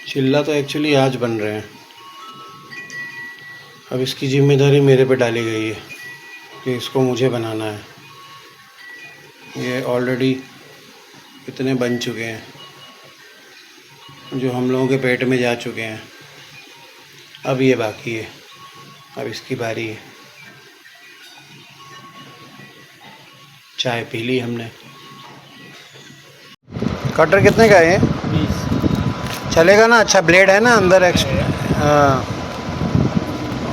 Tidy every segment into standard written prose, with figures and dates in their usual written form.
चिल्ला तो एक्चुअली आज बन रहे हैं। अब इसकी जिम्मेदारी मेरे पे डाली गई है कि इसको मुझे बनाना है। ये ऑलरेडी इतने बन चुके हैं जो हम लोगों के पेट में जा चुके हैं। अब ये बाकी है, अब इसकी बारी है। चाय पी ली हमने। कटर कितने का है? 20 चलेगा ना? अच्छा ब्लेड है ना अंदर एक्स्ट्रा। हाँ,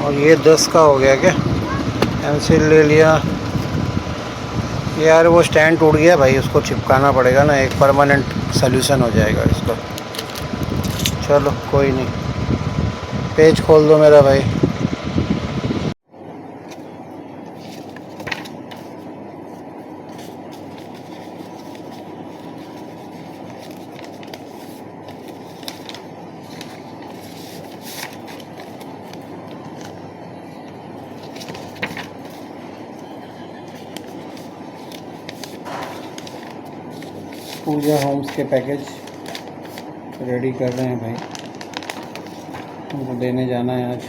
और ये 10 का हो गया क्या? पेंसिल ले लिया यार। वो स्टैंड टूट गया भाई, उसको चिपकाना पड़ेगा ना, एक परमानेंट सल्यूशन हो जाएगा इसका। चलो कोई नहीं, पेज खोल दो मेरा भाई। पूजा होम्स के पैकेज रेडी कर रहे हैं भाई, उनको देने जाना है आज।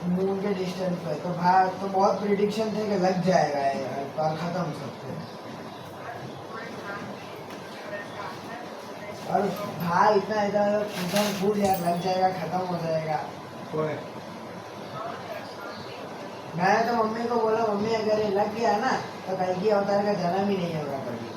मून के डिस्टेंस पे तो भाई तो बहुत प्रिडिक्शन थे कि लग जाएगा यार, पर खत्म सबसे। और भाई इतना इधर फूट यार, लग जाएगा, खत्म हो जाएगा। मैं तो मम्मी को बोला, मम्मी अगर ये लग गया ना तो कल की अवतार का जन्म ही नहीं होगा कभी।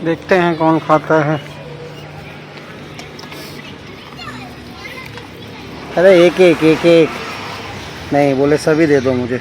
देखते हैं कौन खाता है। अरे एक एक एक एक नहीं बोले, सभी दे दो मुझे।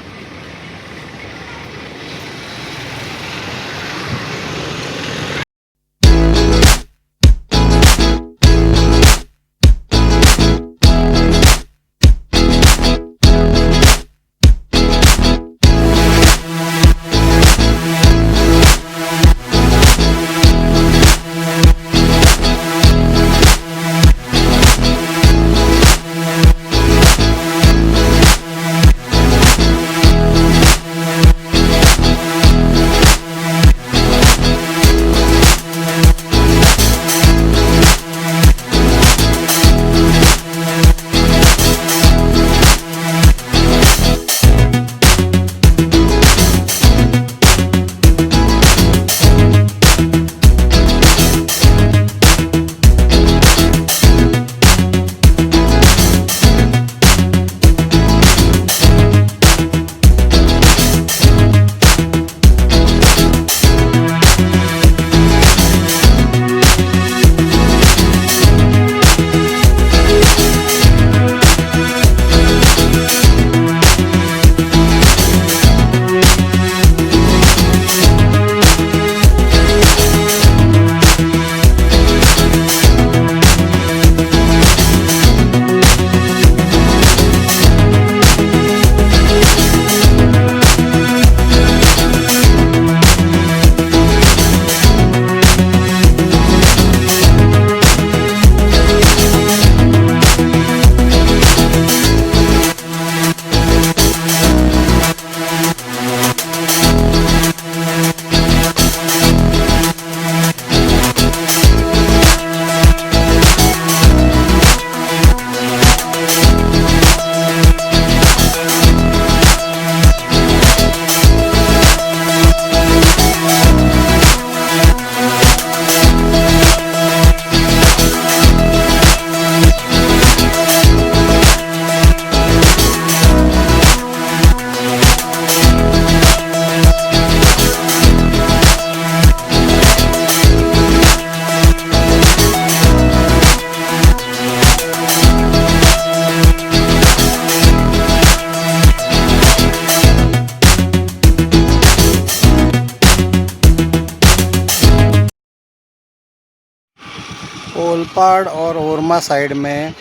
ओलपाड़ और ओरमा साइड में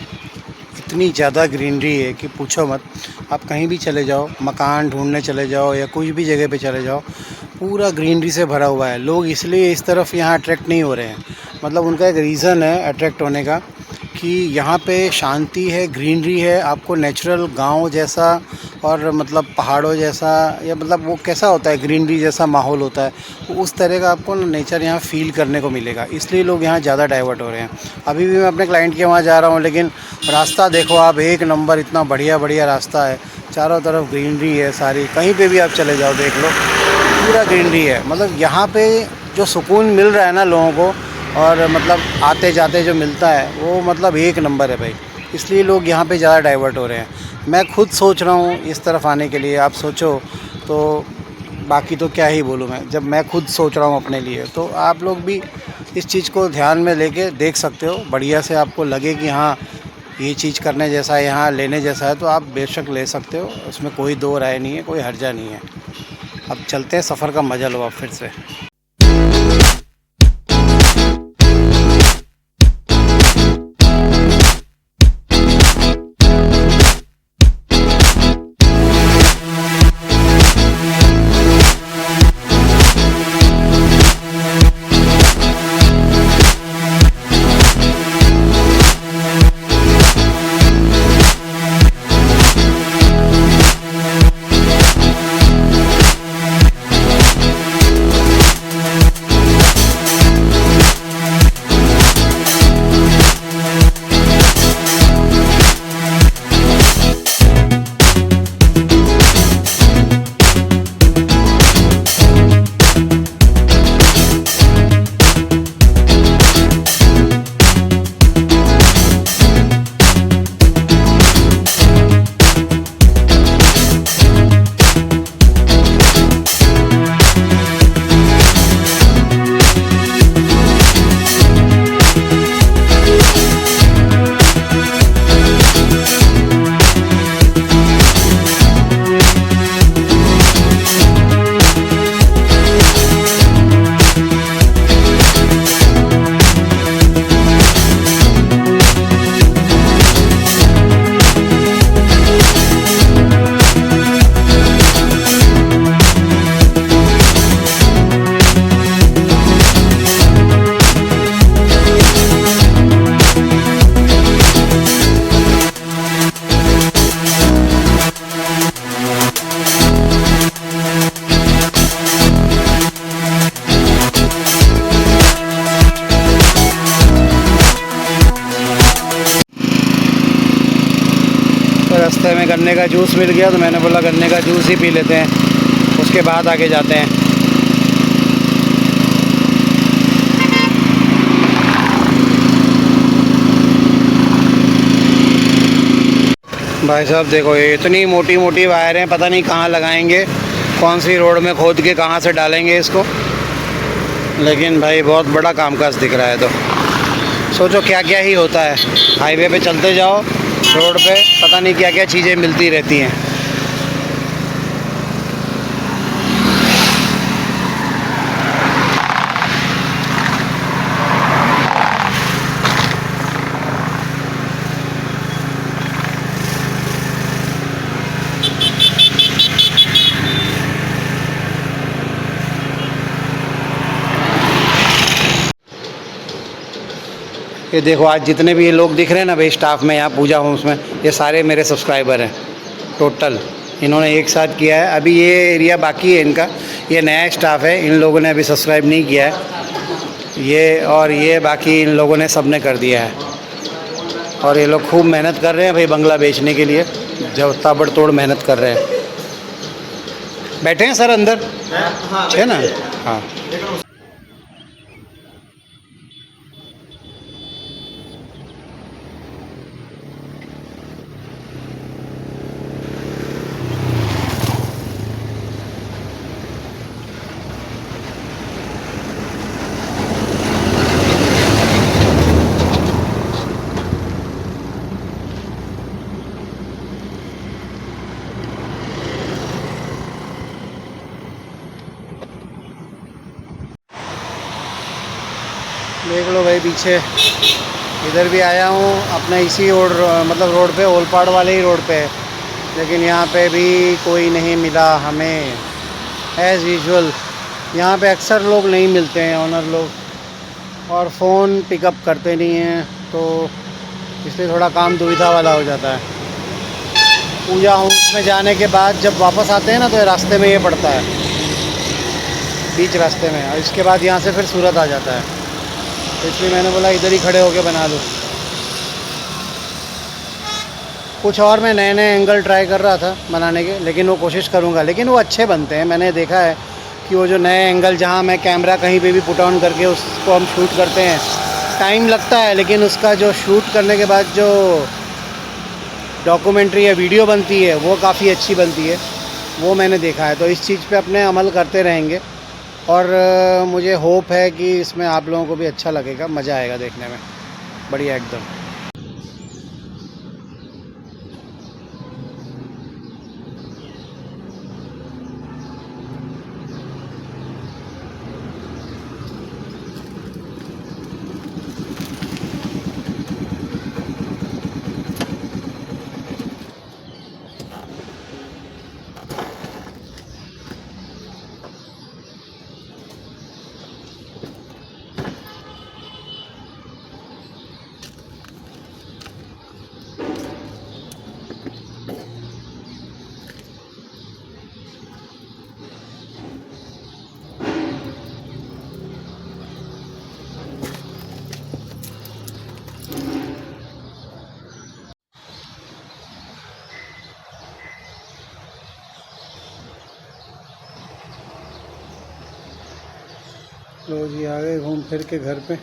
इतनी ज़्यादा ग्रीनरी है कि पूछो मत। आप कहीं भी चले जाओ, मकान ढूंढने चले जाओ या कुछ भी जगह पे चले जाओ, पूरा ग्रीनरी से भरा हुआ है। लोग इसलिए इस तरफ यहाँ अट्रैक्ट नहीं हो रहे हैं, मतलब उनका एक रीज़न है अट्रैक्ट होने का कि यहाँ पे शांति है, ग्रीनरी है, आपको नेचुरल गांव जैसा और मतलब पहाड़ों जैसा, या मतलब वो कैसा होता है, ग्रीनरी जैसा माहौल होता है, तो उस तरह का आपको नेचर यहाँ फ़ील करने को मिलेगा। इसलिए लोग यहाँ ज़्यादा डाइवर्ट हो रहे हैं। अभी भी मैं अपने क्लाइंट के वहाँ जा रहा हूँ, लेकिन रास्ता देखो आप, एक नंबर, इतना बढ़िया बढ़िया रास्ता है, चारों तरफ ग्रीनरी है सारी। कहीं पे भी आप चले जाओ देख लो, पूरा ग्रीनरी है। मतलब यहाँ पे जो सुकून मिल रहा है ना लोगों को, और मतलब आते जाते जो मिलता है, वो मतलब एक नंबर है भाई। इसलिए लोग यहाँ पे ज़्यादा डाइवर्ट हो रहे हैं। मैं खुद सोच रहा हूँ इस तरफ आने के लिए, आप सोचो तो बाकी तो क्या ही बोलूँ मैं, जब मैं खुद सोच रहा हूँ अपने लिए, तो आप लोग भी इस चीज़ को ध्यान में लेके देख सकते हो। बढ़िया से आपको लगे कि हाँ ये चीज़ करने जैसा है, यहाँ लेने जैसा है, तो आप बेशक ले सकते हो, उसमें कोई दो राय नहीं है, कोई हर्जा नहीं है। अब चलते हैं, सफ़र का मज़ा लो आप फिर से। रास्ते में गन्ने का जूस मिल गया, तो मैंने बोला गन्ने का जूस ही पी लेते हैं, उसके बाद आगे जाते हैं। भाई साहब देखो, ये इतनी मोटी मोटी वायर हैं, पता नहीं कहाँ लगाएंगे, कौन सी रोड में खोद के कहाँ से डालेंगे इसको, लेकिन भाई बहुत बड़ा कामकाज दिख रहा है। तो सोचो क्या क्या ही होता है, हाईवे पे चलते जाओ, रोड पे पता नहीं क्या क्या चीज़ें मिलती रहती हैं। ये देखो, आज जितने भी ये लोग दिख रहे हैं ना भाई, स्टाफ में यहाँ पूजा होम्स में, ये सारे मेरे सब्सक्राइबर हैं टोटल। इन्होंने एक साथ किया है। अभी ये एरिया बाकी है इनका, ये नया स्टाफ है, इन लोगों ने अभी सब्सक्राइब नहीं किया है ये, और ये बाकी इन लोगों ने सब ने कर दिया है। और ये लोग खूब मेहनत कर रहे हैं भाई बंगला बेचने के लिए, जो ताबड़तोड़ मेहनत कर रहे हैं। बैठे हैं सर अंदर, है ना? हाँ। देख लो भाई पीछे, इधर भी आया हूँ अपना इसी मतलब रोड पे, ओलपाड़ वाले ही रोड पे, लेकिन यहाँ पे भी कोई नहीं मिला हमें एज़ यूजुअल। यहाँ पे अक्सर लोग नहीं मिलते हैं, ऑनर लोग, और फ़ोन पिकअप करते नहीं हैं, तो इसलिए थोड़ा काम दुविधा वाला हो जाता है। पूजा हाउस में जाने के बाद जब वापस आते हैं ना, तो ये रास्ते में ये पड़ता है, बीच रास्ते में, और इसके बाद यहाँ से फिर सूरत आ जाता है, तो इसलिए मैंने बोला इधर ही खड़े होके बना लूँ। कुछ और मैं नए नए एंगल ट्राई कर रहा था बनाने के, लेकिन वो कोशिश करूँगा, लेकिन वो अच्छे बनते हैं। मैंने देखा है कि वो जो नए एंगल, जहाँ मैं कैमरा कहीं पे भी पुट ऑन करके उसको हम शूट करते हैं, टाइम लगता है, लेकिन उसका जो शूट करने के बाद जो डॉक्यूमेंट्री या वीडियो बनती है वो काफ़ी अच्छी बनती है, वो मैंने देखा है। तो इस चीज़ पे अपने अमल करते रहेंगे, और मुझे होप है कि इसमें आप लोगों को भी अच्छा लगेगा, मज़ा आएगा देखने में, बढ़िया एकदम। लो जी, आ गए घूम फिर के घर पे।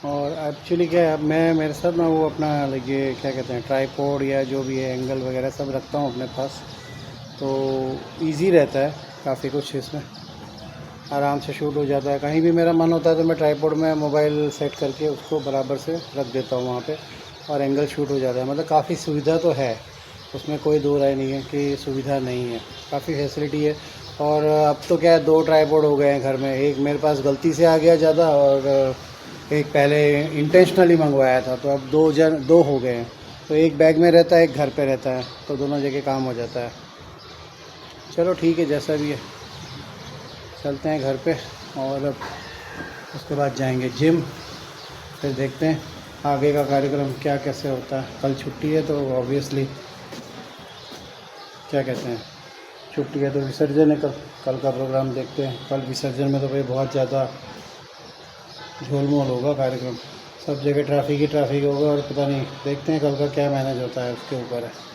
और एक्चुअली क्या है, अब मैं मेरे साथ ना वो अपना ये क्या कहते हैं, ट्राईपॉड या जो भी है एंगल वगैरह सब रखता हूँ अपने पास, तो इजी रहता है काफ़ी कुछ, इसमें आराम से शूट हो जाता है। कहीं भी मेरा मन होता है तो मैं ट्राईपॉड में मोबाइल सेट करके उसको बराबर से रख देता हूँ वहाँ पे, और एंगल शूट हो जाता है। मतलब काफ़ी सुविधा तो है उसमें, कोई दो राय नहीं है कि सुविधा नहीं है, काफ़ी फैसिलिटी है। और अब तो क्या है, 2 ट्राईपॉड हो गए हैं घर में, एक मेरे पास गलती से आ गया ज़्यादा, और एक पहले इंटेंशनली मंगवाया था, तो अब 2 हो गए हैं। तो एक बैग में रहता है, एक घर पे रहता है, तो दोनों जगह काम हो जाता है। चलो ठीक है, जैसा भी है, चलते हैं घर पे, और अब उसके बाद जाएंगे जिम, फिर देखते हैं आगे का कार्यक्रम क्या कैसे होता है। कल छुट्टी है, तो ऑब्वियसली क्या कहते हैं, छुट्टी है तो विसर्जन है कल का प्रोग्राम देखते हैं। कल विसर्जन में तो भाई बहुत ज़्यादा झोलमोल होगा कार्यक्रम, सब जगह ट्रैफिक ही ट्रैफिक होगा, और पता नहीं, देखते हैं कल का क्या मैनेज होता है, उसके ऊपर है।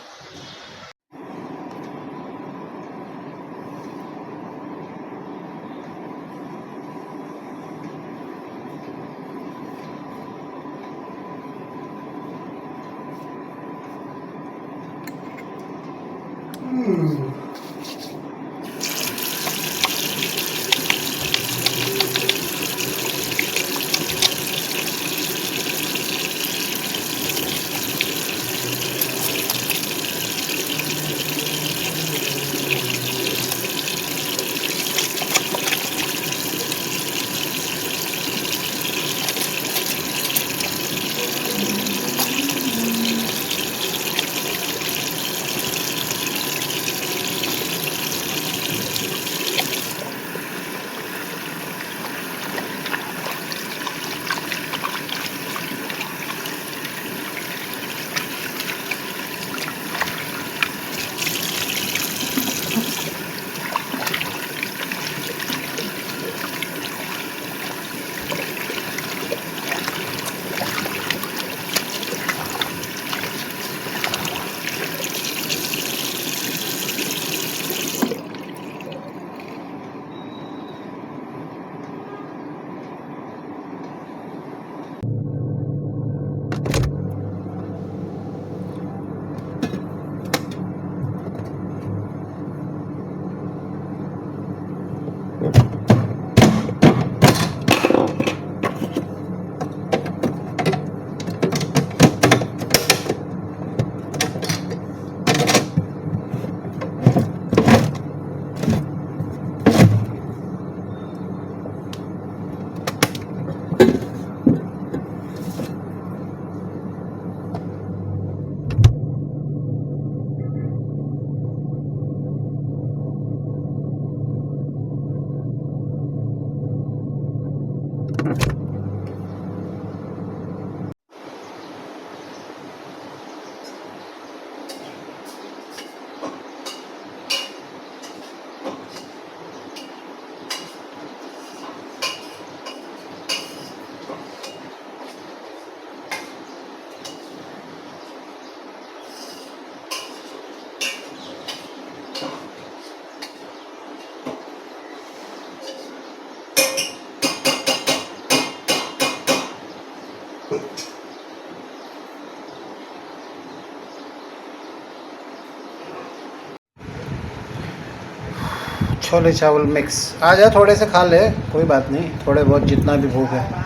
छोले चावल मिक्स। आ जा, थोड़े से खा ले, कोई बात नहीं, थोड़े बहुत जितना भी भूख है।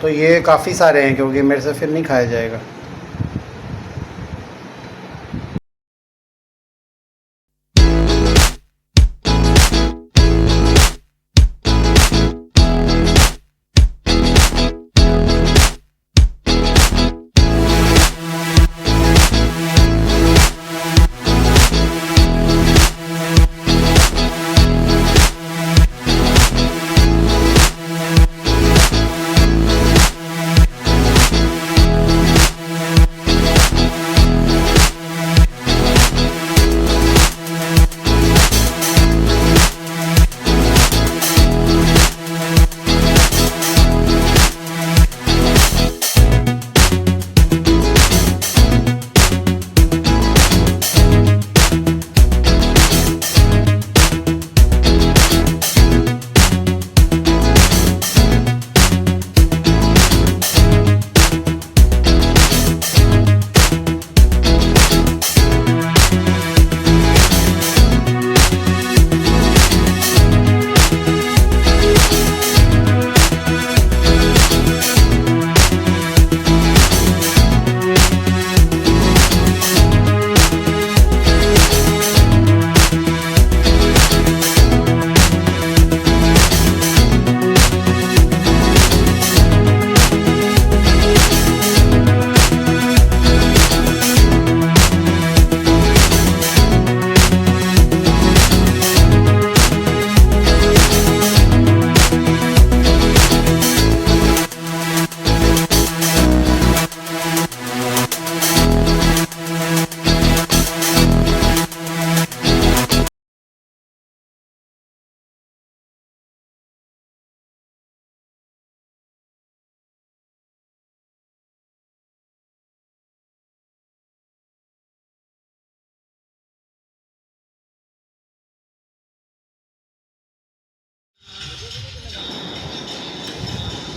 तो ये काफ़ी सारे हैं क्योंकि मेरे से फिर नहीं खाया जाएगा।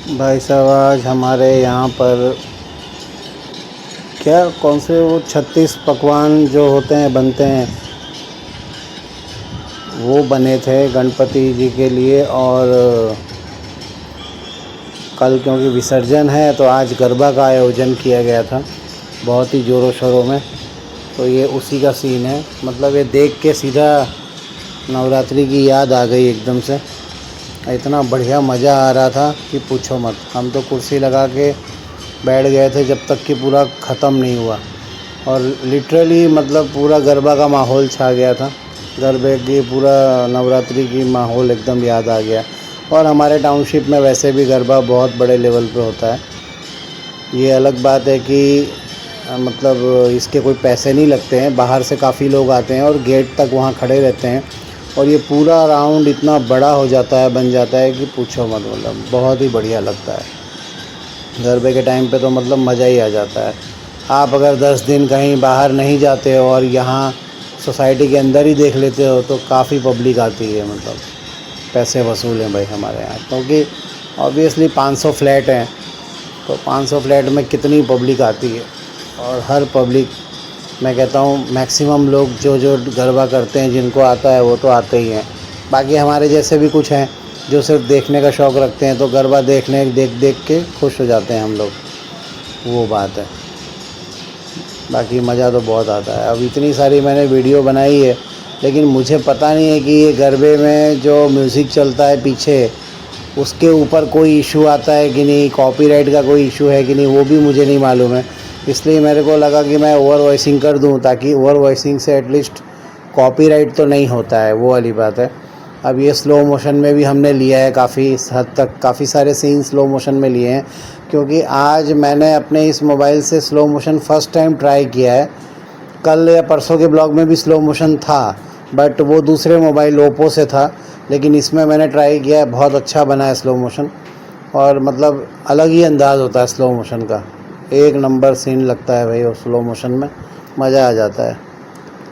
भाई साहब आज हमारे यहाँ पर क्या कौन से वो 36 पकवान जो होते हैं बनते हैं वो बने थे गणपति जी के लिए। और कल क्योंकि विसर्जन है तो आज गरबा का आयोजन किया गया था बहुत ही ज़ोरों शोरों में। तो ये उसी का सीन है, मतलब ये देख के सीधा नवरात्रि की याद आ गई एकदम से। इतना बढ़िया मज़ा आ रहा था कि पूछो मत। हम तो कुर्सी लगा के बैठ गए थे जब तक कि पूरा ख़त्म नहीं हुआ। और लिटरली मतलब पूरा गरबा का माहौल छा गया था। गरबे की पूरा नवरात्रि की माहौल एकदम याद आ गया। और हमारे टाउनशिप में वैसे भी गरबा बहुत बड़े लेवल पे होता है। ये अलग बात है कि मतलब इसके कोई पैसे नहीं लगते हैं, बाहर से काफ़ी लोग आते हैं और गेट तक वहाँ खड़े रहते हैं। और ये पूरा राउंड इतना बड़ा हो जाता है, बन जाता है कि पूछो मत। मतलब बहुत ही बढ़िया लगता है गरबे के टाइम पे, तो मतलब मज़ा ही आ जाता है। आप अगर 10 दिन कहीं बाहर नहीं जाते हो और यहाँ सोसाइटी के अंदर ही देख लेते हो तो काफ़ी पब्लिक आती है। मतलब पैसे वसूल हैं भाई हमारे यहाँ, क्योंकि ऑब्वियसली 500 फ्लैट हैं तो 500 फ्लैट में कितनी पब्लिक आती है। और हर पब्लिक, मैं कहता हूँ मैक्सिमम लोग जो गरबा करते हैं जिनको आता है वो तो आते ही हैं। बाकी हमारे जैसे भी कुछ हैं जो सिर्फ देखने का शौक़ रखते हैं, तो गरबा देख के खुश हो जाते हैं हम लोग, वो बात है। बाकी मज़ा तो बहुत आता है। अब इतनी सारी मैंने वीडियो बनाई है लेकिन मुझे पता नहीं है कि ये गरबे में जो म्यूज़िक चलता है पीछे उसके ऊपर कोई इशू आता है कि नहीं, कॉपीराइट का कोई इशू है कि नहीं, वो भी मुझे नहीं मालूम है। इसलिए मेरे को लगा कि मैं ओवर वॉइसिंग कर दूं ताकि ओवर वॉइसिंग से एटलीस्ट कॉपीराइट तो नहीं होता है, वो वाली बात है। अब ये स्लो मोशन में भी हमने लिया है, काफ़ी हद तक काफ़ी सारे सीन स्लो मोशन में लिए हैं, क्योंकि आज मैंने अपने इस मोबाइल से slow motion first time try किया है। कल या परसों के ब्लॉग में भी स्लो मोशन था, बट वो दूसरे मोबाइल ओप्पो से था, लेकिन इसमें मैंने ट्राई किया है, बहुत अच्छा बना है स्लो मोशन। और मतलब अलग ही अंदाज़ होता है स्लो मोशन का, एक नंबर सीन लगता है भाई, और स्लो मोशन में मज़ा आ जाता है।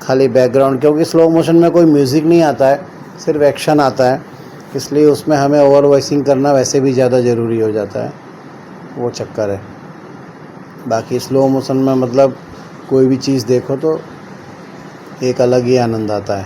खाली बैकग्राउंड, क्योंकि स्लो मोशन में कोई म्यूज़िक नहीं आता है, सिर्फ एक्शन आता है, इसलिए उसमें हमें ओवर वॉइसिंग करना वैसे भी ज़्यादा ज़रूरी हो जाता है, वो चक्कर है। बाकी स्लो मोशन में मतलब कोई भी चीज़ देखो तो एक अलग ही आनंद आता है।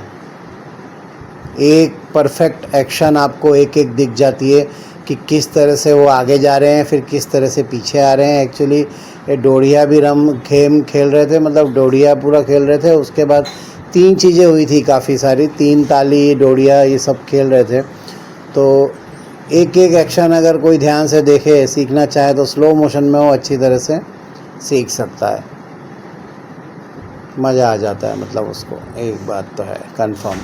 एक परफेक्ट एक्शन आपको एक एक दिख जाती है कि किस तरह से वो आगे जा रहे हैं, फिर किस तरह से पीछे आ रहे हैं। एक्चुअली ये डोडिया भी गेम खेल रहे थे, मतलब डोडिया पूरा खेल रहे थे। उसके बाद 3 चीज़ें हुई थी काफ़ी सारी, 3 ताली डोडिया ये सब खेल रहे थे। तो एक एक एक्शन अगर कोई ध्यान से देखे, सीखना चाहे तो स्लो मोशन में वो अच्छी तरह से सीख सकता है, मज़ा आ जाता है मतलब उसको, एक बात तो है कंफर्म।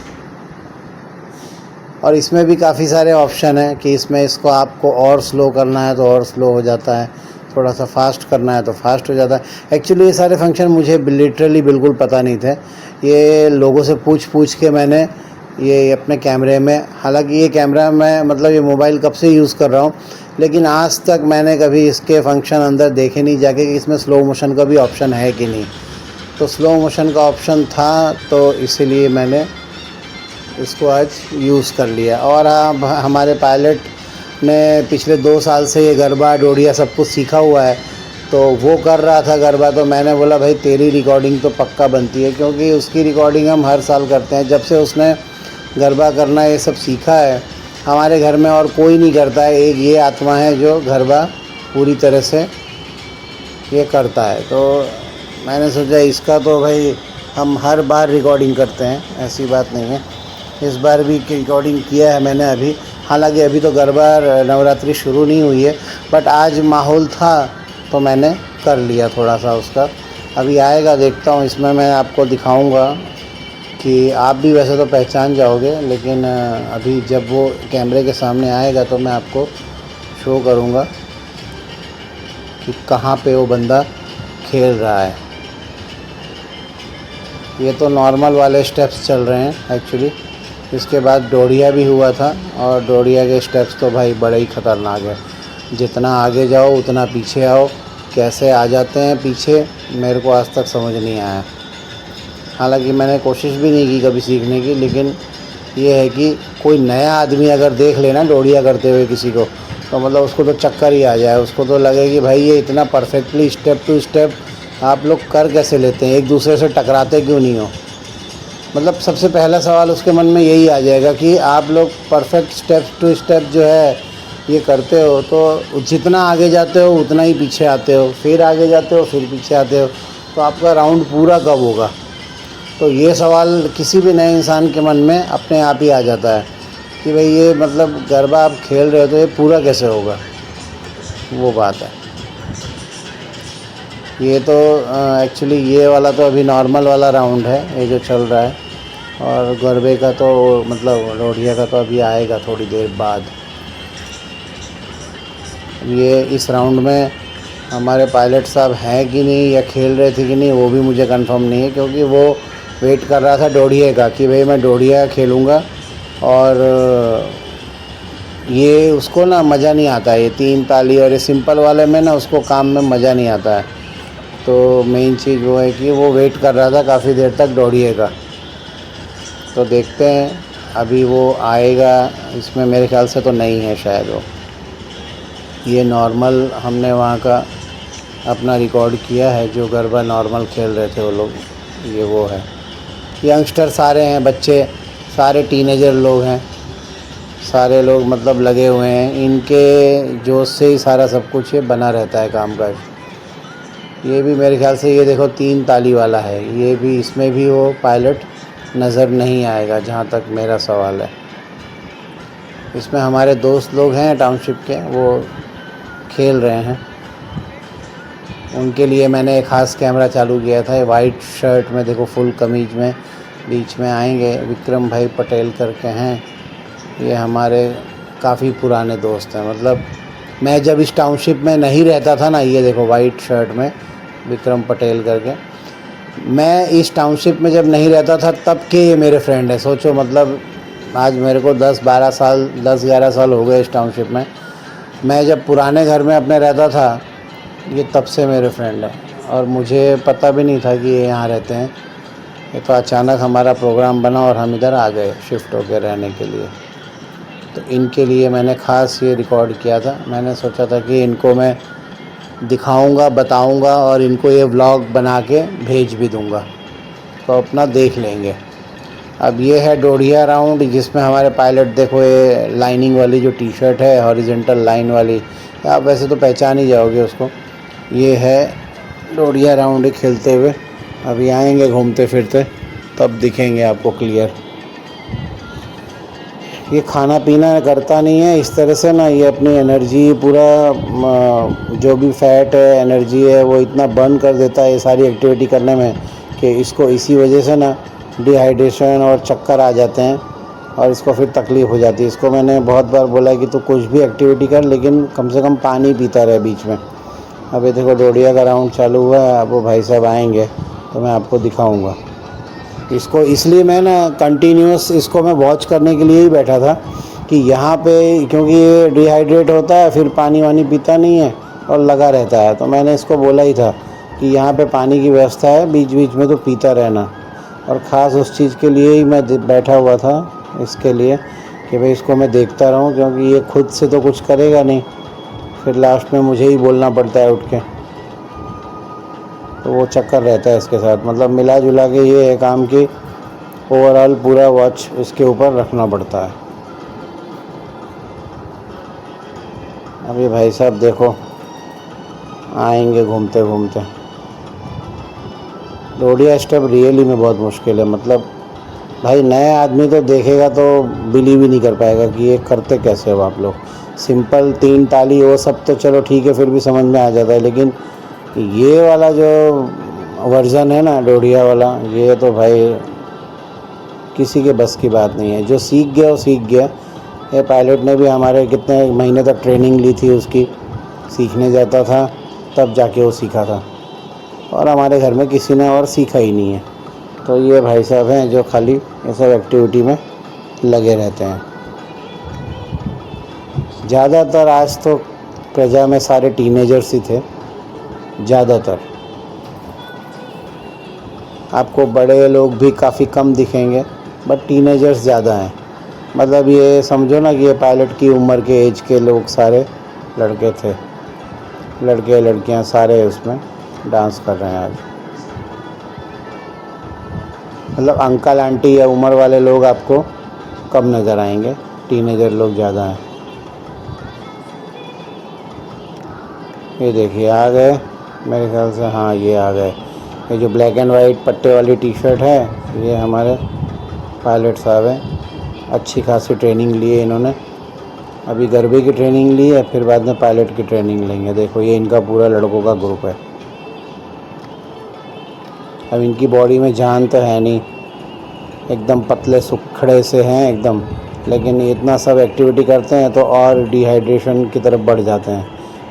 और इसमें भी काफ़ी सारे ऑप्शन हैं कि इसमें इसको आपको और स्लो करना है तो और स्लो हो जाता है, थोड़ा सा फास्ट करना है तो फास्ट हो जाता है। एक्चुअली ये सारे फंक्शन मुझे लिटरली बिल्कुल पता नहीं थे, ये लोगों से पूछ के मैंने ये अपने कैमरे में, हालांकि ये कैमरा मैं मतलब ये मोबाइल कब से यूज़ कर रहा हूँ, लेकिन आज तक मैंने कभी इसके फंक्शन अंदर देखे नहीं जाके कि इसमें स्लो मोशन का भी ऑप्शन है कि नहीं। तो स्लो मोशन का ऑप्शन था, तो इसीलिए मैंने इसको आज यूज़ कर लिया। और अब हमारे पायलट ने पिछले 2 साल से ये गरबा डोडिया सब कुछ सीखा हुआ है, तो वो कर रहा था गरबा, तो मैंने बोला भाई तेरी रिकॉर्डिंग तो पक्का बनती है, क्योंकि उसकी रिकॉर्डिंग हम हर साल करते हैं। जब से उसने गरबा करना ये सब सीखा है, हमारे घर में और कोई नहीं करता है, एक ये आत्मा है जो गरबा पूरी तरह से ये करता है। तो मैंने सोचा इसका तो भाई हम हर बार रिकॉर्डिंग करते हैं, ऐसी बात नहीं है। इस बार भी रिकॉर्डिंग किया है मैंने अभी, हालांकि अभी तो गरबा नवरात्रि शुरू नहीं हुई है, बट आज माहौल था तो मैंने कर लिया थोड़ा सा उसका। अभी आएगा, देखता हूँ, इसमें मैं आपको दिखाऊंगा कि आप भी वैसे तो पहचान जाओगे, लेकिन अभी जब वो कैमरे के सामने आएगा तो मैं आपको शो करूँगा कि कहाँ पे वो बंदा खेल रहा है। ये तो नॉर्मल वाले स्टेप्स चल रहे हैं एक्चुअली, इसके बाद डोडिया भी हुआ था, और डोडिया के स्टेप्स तो भाई बड़े ही ख़तरनाक है। जितना आगे जाओ उतना पीछे आओ, कैसे आ जाते हैं पीछे मेरे को आज तक समझ नहीं आया। हालांकि मैंने कोशिश भी नहीं की कभी सीखने की, लेकिन ये है कि कोई नया आदमी अगर देख लेना डोडिया करते हुए किसी को, तो मतलब उसको तो चक्कर ही आ जाए, उसको तो लगे कि भाई ये इतना परफेक्टली स्टेप टू स्टेप आप लोग कर कैसे लेते हैं, एक दूसरे से टकराते क्यों नहीं हो। मतलब सबसे पहला सवाल उसके मन में यही आ जाएगा कि आप लोग परफेक्ट स्टेप टू स्टेप जो है ये करते हो, तो जितना आगे जाते हो उतना ही पीछे आते हो, फिर आगे जाते हो फिर पीछे आते हो, तो आपका राउंड पूरा कब होगा। तो ये सवाल किसी भी नए इंसान के मन में अपने आप ही आ जाता है कि भाई ये मतलब गरबा आप खेल रहे हो तो ये पूरा कैसे होगा, वो बात है। ये तो एक्चुअली ये वाला तो अभी नॉर्मल वाला राउंड है ये जो चल रहा है, और गरबे का तो मतलब डोडिया का तो अभी आएगा थोड़ी देर बाद। ये इस राउंड में हमारे पायलट साहब हैं कि नहीं या खेल रहे थे कि नहीं वो भी मुझे कंफर्म नहीं है, क्योंकि वो वेट कर रहा था डोडिया का कि भाई मैं डोडिया खेलूँगा, और ये उसको ना मज़ा नहीं आता है, ये 3 ताली और ये सिंपल वाले में ना उसको काम में मज़ा नहीं आता है। तो मेन चीज़ वो है कि वो वेट कर रहा था काफ़ी देर तक डोडिया का, तो देखते हैं अभी वो आएगा। इसमें मेरे ख्याल से तो नहीं है शायद वो, ये नॉर्मल हमने वहाँ का अपना रिकॉर्ड किया है, जो गरबा नॉर्मल खेल रहे थे वो लोग, ये वो है। यंगस्टर सारे हैं, बच्चे सारे टीनेजर लोग हैं, सारे लोग मतलब लगे हुए हैं, इनके जोश से ही सारा सब कुछ ये बना रहता है कामकाज। ये भी मेरे ख्याल से ये देखो 3 ताली वाला है, ये भी, इसमें भी वो पायलट नज़र नहीं आएगा जहाँ तक मेरा सवाल है। इसमें हमारे दोस्त लोग हैं टाउनशिप के, वो खेल रहे हैं, उनके लिए मैंने एक ख़ास कैमरा चालू किया था। वाइट शर्ट में देखो फुल कमीज में बीच में आएंगे, विक्रम भाई पटेल करके हैं, ये हमारे काफ़ी पुराने दोस्त हैं। मतलब मैं जब इस टाउनशिप में नहीं रहता था ना, ये देखो वाइट शर्ट में विक्रम पटेल करके, मैं इस टाउनशिप में जब नहीं रहता था तब के ये मेरे फ्रेंड हैं। सोचो, मतलब आज मेरे को 10-11 साल हो गए इस टाउनशिप में। मैं जब पुराने घर में अपने रहता था, ये तब से मेरे फ्रेंड हैं। और मुझे पता भी नहीं था कि ये यहाँ रहते हैं। ये तो अचानक हमारा प्रोग्राम बना और हम इधर आ गए शिफ्ट होकर रहने के लिए। तो इनके लिए मैंने ख़ास ये रिकॉर्ड किया था। मैंने सोचा था कि इनको मैं दिखाऊंगा, बताऊंगा और इनको ये व्लॉग बना के भेज भी दूंगा, तो अपना देख लेंगे। अब ये है डोढ़िया राउंड, जिसमें हमारे पायलट देखो, ये लाइनिंग वाली जो टी शर्ट है हॉरिजॉन्टल लाइन वाली, आप वैसे तो पहचान ही जाओगे उसको। ये है डोढ़िया राउंड खेलते हुए। अभी आएंगे घूमते फिरते तब दिखेंगे आपको क्लियर। ये खाना पीना करता नहीं है इस तरह से ना, ये अपनी एनर्जी पूरा जो भी फैट है, एनर्जी है, वो इतना बर्न कर देता है ये सारी एक्टिविटी करने में कि इसको इसी वजह से ना डिहाइड्रेशन और चक्कर आ जाते हैं और इसको फिर तकलीफ़ हो जाती है। इसको मैंने बहुत बार बोला है कि तू कुछ भी एक्टिविटी कर, लेकिन कम से कम पानी पीता रहे बीच में। अब ये देखो डोढ़िया का राउंड चालू हुआ है। अब वो भाई साहब आएंगे तो मैं आपको दिखाऊंगा इसको। इसलिए मैं ना कंटिन्यूस इसको मैं वॉच करने के लिए ही बैठा था कि यहाँ पे, क्योंकि ये डिहाइड्रेट होता है फिर पानी वानी पीता नहीं है और लगा रहता है। तो मैंने इसको बोला ही था कि यहाँ पे पानी की व्यवस्था है, बीच बीच में तो पीता रहना। और ख़ास उस चीज़ के लिए ही मैं बैठा हुआ था, इसके लिए कि भाई इसको मैं देखता रहूं, क्योंकि ये खुद से तो कुछ करेगा नहीं, फिर लास्ट में मुझे ही बोलना पड़ता है उठ के। तो वो चक्कर रहता है इसके साथ। मतलब मिला जुला के ये है काम कि ओवरऑल पूरा वॉच इसके ऊपर रखना पड़ता है। अब ये भाई साहब देखो आएंगे घूमते घूमते। डोढ़िया स्टेप रियली में बहुत मुश्किल है। मतलब भाई नया आदमी तो देखेगा तो बिलीव ही नहीं कर पाएगा कि ये करते कैसे हो आप लोग। सिंपल 3 ताली वो सब तो चलो ठीक है, फिर भी समझ में आ जाता है, लेकिन ये वाला जो वर्जन है ना डोढ़िया वाला, ये तो भाई किसी के बस की बात नहीं है। जो सीख गया वो सीख गया। ये पायलट ने भी हमारे कितने महीने तक ट्रेनिंग ली थी उसकी, सीखने जाता था तब जाके वो सीखा था, और हमारे घर में किसी ने और सीखा ही नहीं है। तो ये भाई साहब हैं जो खाली ये सब एक्टिविटी में लगे रहते हैं। ज़्यादातर आज तो प्रजा में सारे टीनेजर्स ही थे ज़्यादातर। आपको बड़े लोग भी काफ़ी कम दिखेंगे, बट टीनेजर्स ज़्यादा हैं। मतलब ये समझो ना कि ये पायलट की उम्र के एज के लोग सारे लड़के थे, लड़के लड़कियां सारे उसमें डांस कर रहे हैं आज। मतलब अंकल आंटी या उम्र वाले लोग आपको कम नज़र आएंगे, टीनेजर लोग ज़्यादा हैं। ये देखिए आ गए मेरे ख्याल से, हाँ ये आ गए। ये जो ब्लैक एंड वाइट पट्टे वाली टी शर्ट है, ये हमारे पायलट साहब हैं। अच्छी खासी ट्रेनिंग ली है इन्होंने। अभी गरबे की ट्रेनिंग ली है, फिर बाद में पायलट की ट्रेनिंग लेंगे। देखो ये इनका पूरा लड़कों का ग्रुप है। अब इनकी बॉडी में जान तो है नहीं, एकदम पतले सुखड़े से हैं एकदम, लेकिन इतना सब एक्टिविटी करते हैं तो और डिहाइड्रेशन की तरफ बढ़ जाते हैं,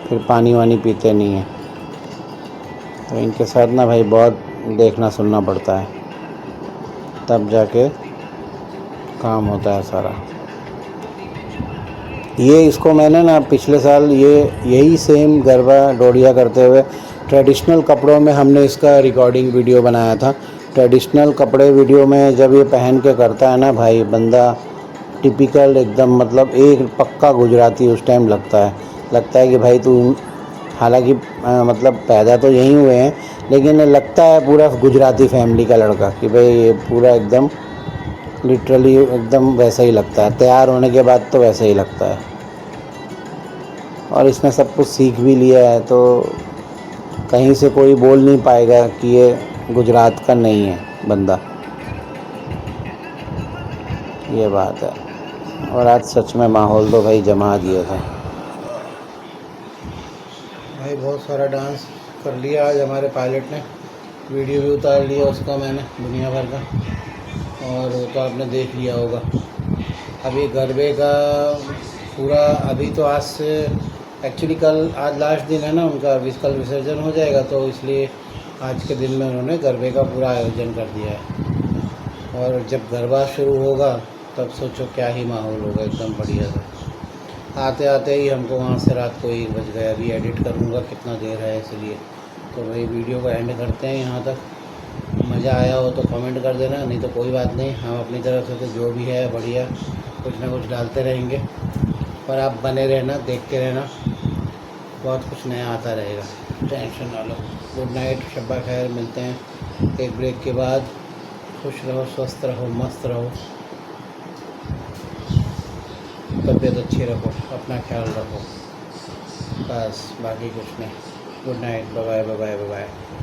फिर पानी वानी पीते नहीं हैं। तो इनके साथ ना भाई बहुत देखना सुनना पड़ता है, तब जाके काम होता है सारा। ये इसको मैंने ना पिछले साल यही सेम गरबा डोढ़िया करते हुए ट्रेडिशनल कपड़ों में हमने इसका रिकॉर्डिंग वीडियो बनाया था। ट्रेडिशनल कपड़े वीडियो में जब ये पहन के करता है ना भाई बंदा, टिपिकल एकदम, मतलब एक पक्का गुजराती उस टाइम लगता है कि भाई तू, हालांकि मतलब पैदा तो यहीं हुए हैं, लेकिन लगता है पूरा गुजराती फैमिली का लड़का कि भाई ये पूरा एकदम लिटरली एकदम वैसा ही लगता है। तैयार होने के बाद तो वैसा ही लगता है। और इसने सब कुछ सीख भी लिया है, तो कहीं से कोई बोल नहीं पाएगा कि ये गुजरात का नहीं है बंदा, ये बात है। और आज सच में माहौल तो भाई जमा दिया था भाई। बहुत सारा डांस कर लिया आज हमारे पायलट ने, वीडियो भी उतार लिया उसका मैंने दुनिया भर का, और वो तो आपने देख लिया होगा। अभी गरबे का पूरा अभी तो आज से एक्चुअली आज लास्ट दिन है ना उनका, अभी कल विसर्जन हो जाएगा, तो इसलिए आज के दिन में उन्होंने गरबे का पूरा आयोजन कर दिया है। और जब गरबा शुरू होगा तब सोचो क्या ही माहौल होगा, एकदम बढ़िया सा। आते आते ही हमको वहाँ से रात को 1 बज गया। अभी एडिट करूँगा, कितना देर है इसलिए। तो भाई वीडियो को एंड करते हैं यहाँ तक। मज़ा आया हो तो कमेंट कर देना, नहीं तो कोई बात नहीं, हम अपनी तरफ से तो जो भी है बढ़िया कुछ ना कुछ डालते रहेंगे। पर आप बने रहना, देखते रहना, बहुत कुछ नया आता रहेगा, टेंशन ना लो। गुड नाइट, शब्बा खैर, मिलते हैं एक ब्रेक के बाद। खुश रहो, स्वस्थ रहो, मस्त रहो, तबीयत अच्छी रखो, अपना ख्याल रखो, बस बाकी कुछ नहीं। Good night, bye bye, bye bye, bye bye.